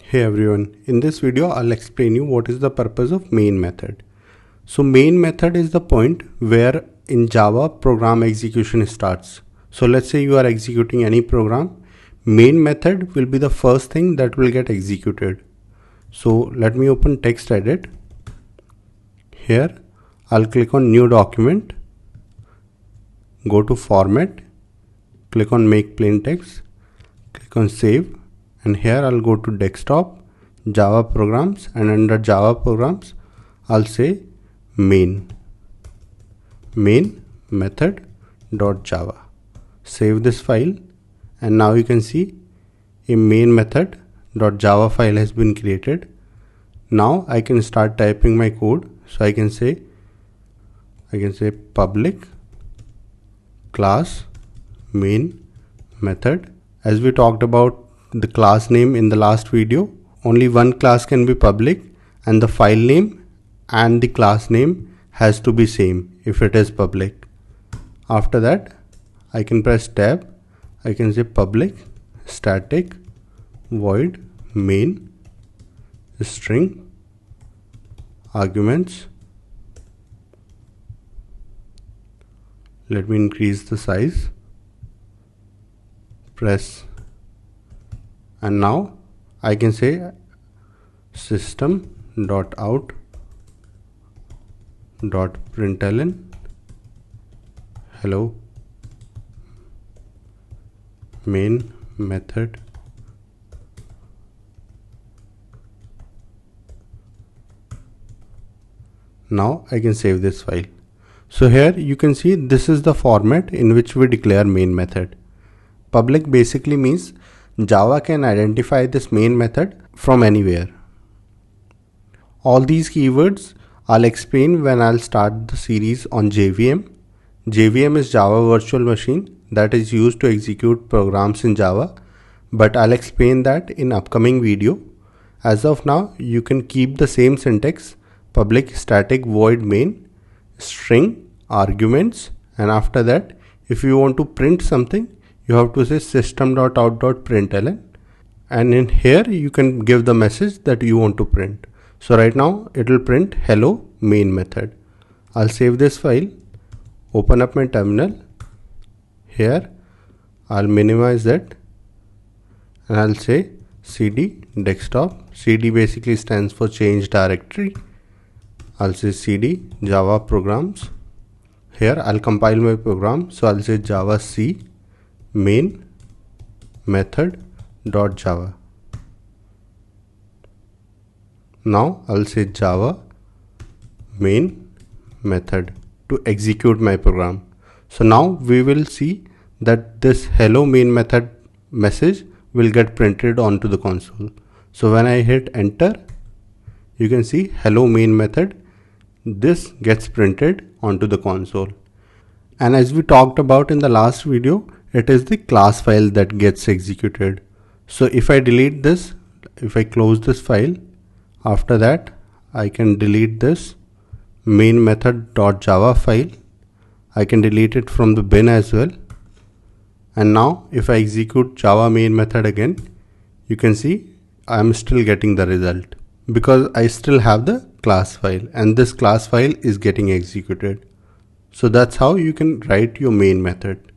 Hey everyone, in this video I'll explain you what is the purpose of main method. So main method is the point where in Java program execution starts. So let's say you are executing any program, main method will be the first thing that will get executed. So let me open text edit. Here I'll click on new document, go to format, click on make plain text, click on save, and here I'll go to desktop, Java programs, and under Java programs I'll say main method.java. Save this file, and now you can see a main method.java file has been created. Now I can start typing my code. So I can say public class main method. As we talked about the class name in the last video, only one class can be public, and the file name and the class name has to be same if it is public. After that I can press tab. I can say public static void main string arguments. Let me increase the size, press, and now I can say system.out.println hello main method. Now I can save this file. So here you can see this is the format in which we declare main method. Public basically means Java can identify this main method from anywhere. All these keywords I'll explain when I'll start the series on JVM. JVM is Java Virtual Machine that is used to execute programs in Java, but I'll explain that in upcoming video. As of now, you can keep the same syntax: public static void main string arguments, and after that if you want to print something you have to say system.out.println, and in here you can give the message that you want to print. So right now it will print hello main method. I'll save this file, open up my terminal. Here I'll minimize that and I'll say cd desktop. Cd basically stands for change directory. I'll say cd Java programs. Here I'll compile my program, so I'll say java c main method.java. Now I'll say java main method to execute my program. So now we will see that this hello main method message will get printed onto the console. So when I hit enter, you can see hello main method. This gets printed onto the console. And as we talked about in the last video, it is the class file that gets executed. So if I delete this, if I close this file, after that I can delete this main method.java file. I can delete it from the bin as well. And now if I execute Java main method again, you can see I am still getting the result because I still have the class file, and this class file is getting executed. So that's how you can write your main method.